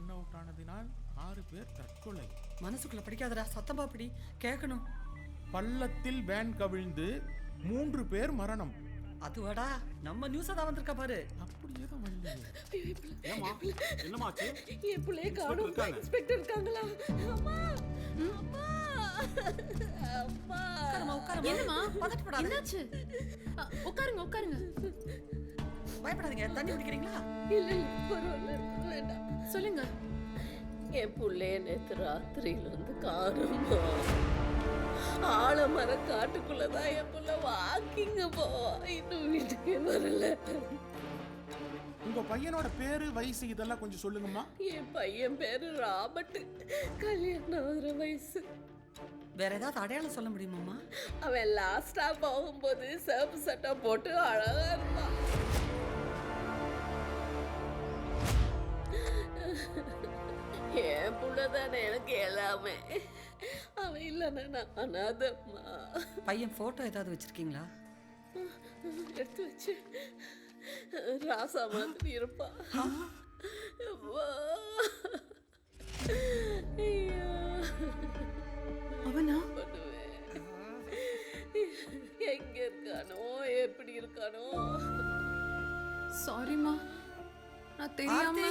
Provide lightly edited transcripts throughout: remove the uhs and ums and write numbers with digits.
Run out ஆனதினால் 6 பேர் தற்கொலை. மனசுக்குள்ள படிக்காதடா, சத்தமா படி, கேட்கணும். பள்ளத்தில் வேன் கவிழ்ந்து 3 பேர் மரணம். அதுவாடா, நம்ம நியூஸா தான் வந்திருக்கா பாரு. அப்படியே தான் வரலையே. ஏமா என்னமாச்சு? என் பிள்ளைய காணோம். இன்ஸ்பெக்டர் இருக்காங்களா? அம்மா அம்மா அம்மா. என்னம்மா என்னாச்சு? உட்காருங்க உட்காருங்க. பயப்படாதீங்க, தண்ணி குடிக்கிறீங்களா? இல்ல இல்ல பரவாயில்ல, வேண்டாம். சொல்லுங்க. என் பிள்ளைய நேத்து ராத்திரியில வந்து காணுமா. ஆலமர காட்டுக்குள்ளதான் என் பிள்ளை வாக்கிங்க போவா. இன்னும் வீட்டுக்கே வரல. உங்க பையனோட பேரு, வயசு இதெல்லாம் கொஞ்சம் சொல்லுங்கம்மா. என் பையன் பேரு ராபர்ட். கல்யாணம் ஆகிற வயசு. வேற ஏதாவது அடையாளம் சொல்ல முடியுமாம்மா? அவன் லாஸ்டா போகும்போது சிவப்பு சட்டை போட்டு அழகா இருந்தான். என் புள்ளதானே எனக்கு எல்லாமே. அவன் இல்லைன்னா நான் அனாதம்மா. பையன் போட்டோ ஏதாவது வச்சிருக்கீங்களா? எடுத்து வச்சு ராசா மாதிரி இருப்பான். அவனா? எங்க இருக்கானோ, எப்படி இருக்கானோ. சாரிமா, நான் தெரியாம.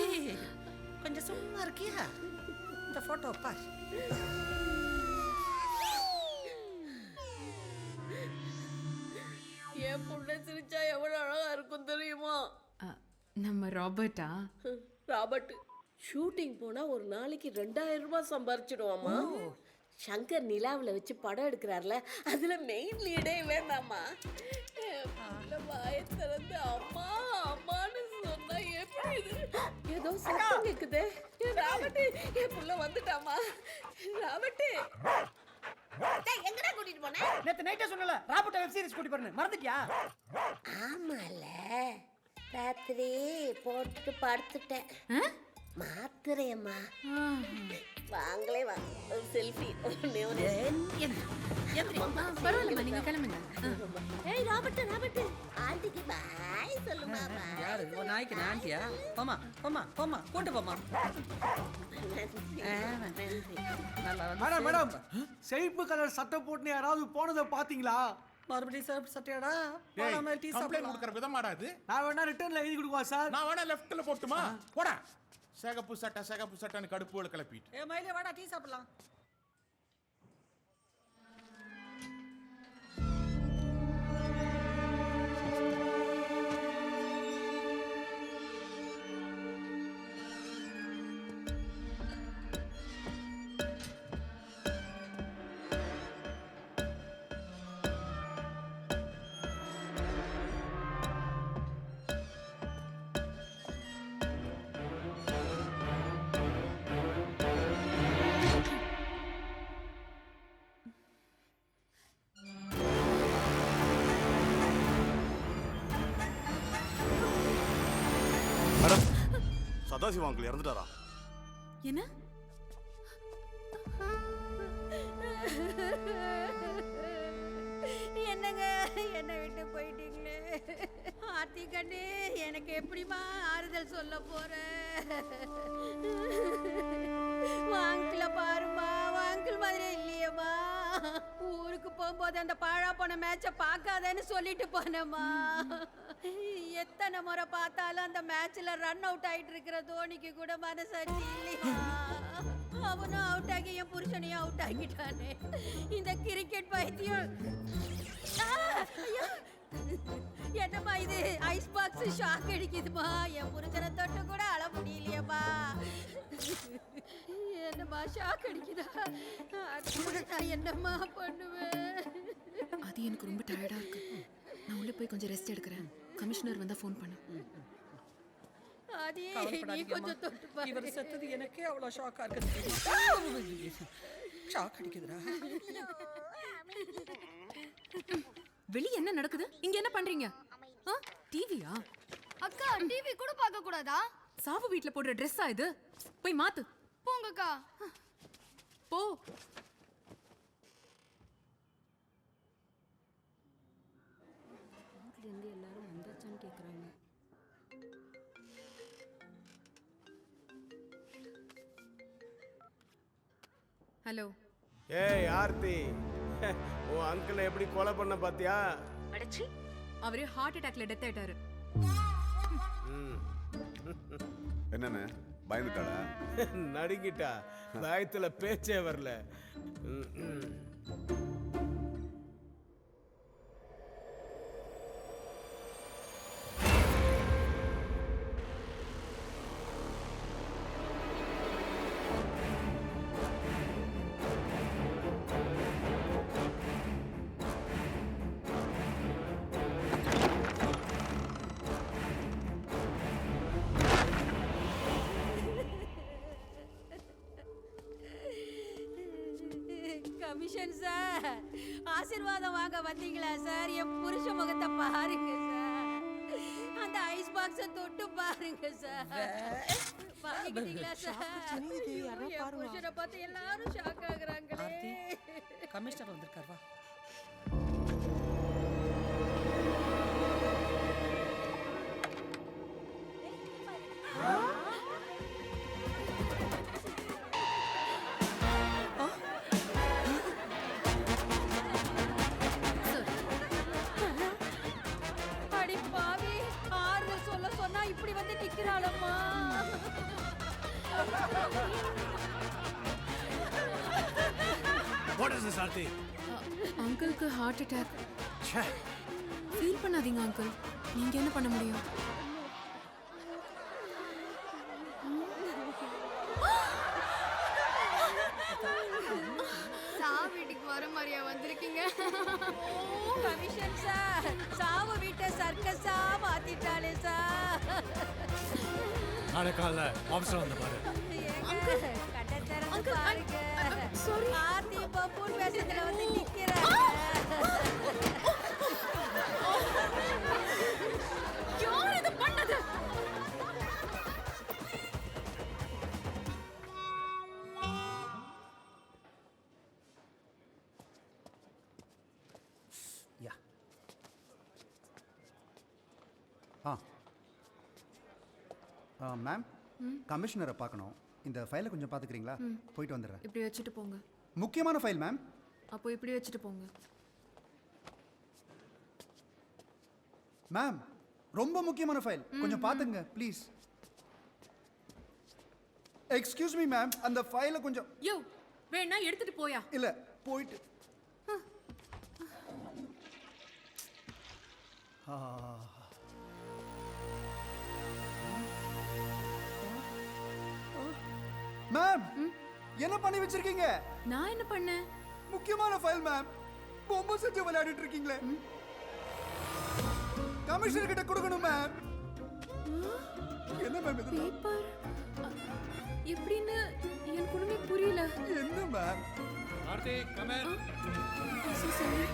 கொஞ்சம் சும்மா இருக்கியா? இந்த போட்டோ பார். என் புள்ள சிரிச்சா எவ்வளவு அழகா இருக்கும் தெரியுமா? நம்ம ராபர்ட்டா? ராபர்ட் ஷூட்டிங் போனா ஒரு நாளைக்கு 2000 ரூபாய் சம்பாரிச்சிடுவாமா. சங்கர் நிலாவில் வச்சு படம் எடுக்கிறார்ல, அதுல மெயின் லீடே வேண்டாமா. வாயை திறந்து அம்மா அம்மான்னு சொன்னா எப்படி இது? ஏதோ சத்தம் கேக்குதே. ராபர்ட், என் புள்ள வந்துட்டாமா. ராபர்ட் எங்கடா கூட்டிட்டு போன? நேத்து நைட்டே சொன்னல, ராபர்ட் வெப் சீரிஸ் கூட்டி போறேன்னு மறந்துட்டியா? ஆமால, ராத்திரி போட்டுட்டு படுத்துட்டேன். மாத்திரையம்மா. வாங்களே வா, ஒரு செல்ஃபி. பரவாயில்ல, நீங்க கிளம்புங்க. ஏய் ராபர்ட், ராபர்ட் ஆண்டிக்கு பாய் சொல்லுமா. யாரு ஒரு நாய்க்கு ஆண்டியா? போமா போமா போமா, கூட்டு போமா. மேடம் மேடம், செழிப்பு கலர் சட்டை போட்டு யாராவது போனதை பாத்தீங்களா? மறுபடியும் சிவப்பு சட்டையாடா? கம்ப்ளைண்ட் கொடுக்கற விதமாடா இது? நான் வேணா ரிட்டர்ன்ல எழுதி கொடுக்குவா சார். நான் வேணா லெஃப்ட்ல போட்டுமா? போடா. சிகப்பு சட்டைன்னு கடுப்புல கிளப்பிட்டு. ஏ மயிலே வாடா, டீ சாப்பிடலாம். சதாசிவம் அங்கிள் இறந்துட்டாரா? என்ன? என்னங்க, என்ன விட்டு போயிட்டீங்களே. ஆர்த்தி கண்ணு, எனக்கு எப்படிமா ஆறுதல் சொல்ல போற? வாங்கில பாருமா, வாங்கில் மாதிரி இல்லையம்மா. ஊருக்கு போகும்போது அந்த பாழா போன மேட்சை பார்க்காதேன்னு சொல்லிட்டு போனேம்மா. எத்தனை முறை பார்த்தாலும் அந்த மேட்ச்ல ரன் அவுட் ஆயிட்டு இருக்கிற தோனிக்கு கூட மனசாட்சி இல்லையா? அவனும் அவுட் ஆகி என் புருஷனையும் அவுட் ஆகிட்டானே. இந்த கிரிக்கெட் பைத்தியம். என்னம்மா இது? ஐஸ் பாக்ஸ் ஷாக் அடிக்குதுமா. என் புருஷனை தொட்டு கூட அழ முடியலையம்மா. என்னம்மா ஷாக் அடிக்குதா? நான் என்னம்மா பண்ணுவேன்? அது எனக்கு ரொம்ப டயர்டா இருக்கு. நான் உள்ள போய் கொஞ்சம் ரெஸ்ட் எடுக்கிறேன். கமிஷனர் வந்தா ஃபோன் பண்ணு. அதே நீ கொஞ்சம் தொட்டு பாரு. இவர் செத்தது எனக்கே அவ்வளவு ஷாக்கா இருக்கு. ஷாக் அடிக்குதுடா. வெளிய என்ன நடக்குது? இங்க என்ன பண்றீங்க? டிவியா? அக்கா, டிவி கூட பார்க்க கூடாதா? சாவு வீட்ல போடுற ட்ரெஸ்ஸா இது? போய் மாத்து. போங்கக்கா. போ. வீட்ல இருந்து எல்லாரும் வந்தாச்சான்னு கேக்குறாங்க. ஹலோ. ஏய் ஆர்த்தி, உன் அங்கிளை எப்படி கொலை பண்ண பாத்தியா? அவரு ஹார்ட் அட்டாக்ல டெத் ஆயிட்டாரு. என்னண்ணே பயந்துட்டாளா? நடுங்கிட்டா, பயத்துல பேச்சே வரல. கமிஷன் சார், ஆசீர்வாதம் வாங்க வந்தீங்களா சார்? என் புருஷ முகத்தை பாருங்க சார், அந்த ஐஸ் பாக்ஸ தொட்டு பாருங்க சார். பாருங்களா சார்? என் புருஷனை பார்த்து எல்லாரும் ஷாக் ஆகுறாங்களே. கமிஷனர் வந்திருக்கார் வா. அடி பாவி, ஆறுதல் சொல்ல சொன்னா இப்படி வந்து நிக்கிறாளம்மா. What is this, Aarti? அங்கிளுக்கு ஹார்ட் அட்டாக். ஃபீல் பண்ணாதீங்க அங்கிள். நீங்க என்ன பண்ண முடியும்? வீட்டுக்கு வர மாதிரியா வந்திருக்கீங்க? கமிஷன் சார், சாவு வீட்டை சர்க்கஸா மாத்திட்டாளே சார். நாளை காலைல ஆஃபீஸில் வந்து பாரு. கட்டத்தரங்க பாருங்க. ஆர்த்தி பப்பூர் வேஷத்துல வந்து நிக்கிறாங்க. யார் இது பண்ணது? மேம், கமிஷனரை பார்க்கணும். இந்த ஃபைலை கொஞ்சம் பார்த்துக்கிறீங்களா? போயிட்டு வந்துடுறேன். இப்படி வச்சுட்டு போங்க. முக்கியமான ஃபைல் மேம். அப்போ இப்படி வச்சுட்டு போங்க. மேம், ரொம்ப முக்கியமான ஃபைல், கொஞ்சம் பார்த்துங்க ப்ளீஸ். எக்ஸ்கியூஸ் மீ மேம், அந்த ஃபைலை கொஞ்சம். யோ, வேணா எடுத்துட்டு போயா? இல்லை, போயிட்டு. மேம், என்ன பண்ணி வச்சிருக்கீங்க? நான் என்ன பண்ணேன்? முக்கியமான ஃபைல் மேம். பொம்மை செஞ்சு விளையாடிட்டு இருக்கீங்களே. கமிஷனர் கிட்ட கொடுக்கணும் மேம். என்ன மேம் இது? பேப்பர் எப்படின்னு எனக்கு ஒண்ணுமே புரியல. என்ன ma'am? Aarti, come in. So sorry.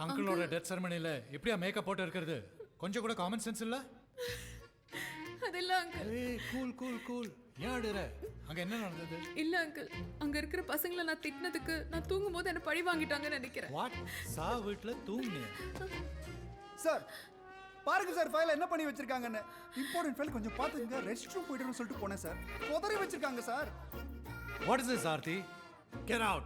அங்கிளோட டெத் செரமனில எப்படியா மேக்கப் போட்டு இருக்கிறது? கொஞ்சம் கூட காமன் சென்ஸ் இல்ல? அதெல்லாம் அங்கிள். ஏய், கூல் கூல் கூல். ஏன் அழுற? அங்க என்ன நடந்தது? இல்ல அங்கிள், அங்க இருக்கிற பசங்களை நான் திட்டினதுக்கு நான் தூங்கும்போது என்ன பழி வாங்கிட்டாங்கன்னு நினைக்கிறேன். வாட்? சா வீட்ல தூங்குனியா? சார், பாருங்க சார் ஃபைல என்ன பண்ணி வச்சிருக்காங்கன்னு. இம்பார்ட்டன்ட் ஃபைல் கொஞ்சம் பார்த்துங்க. ரெஸ்ட் ரூம் போய்ட்டுன்னு சொல்லிட்டு போனேன் சார். உதறி வச்சிருக்காங்க sir. What is this, Aarti? Get out.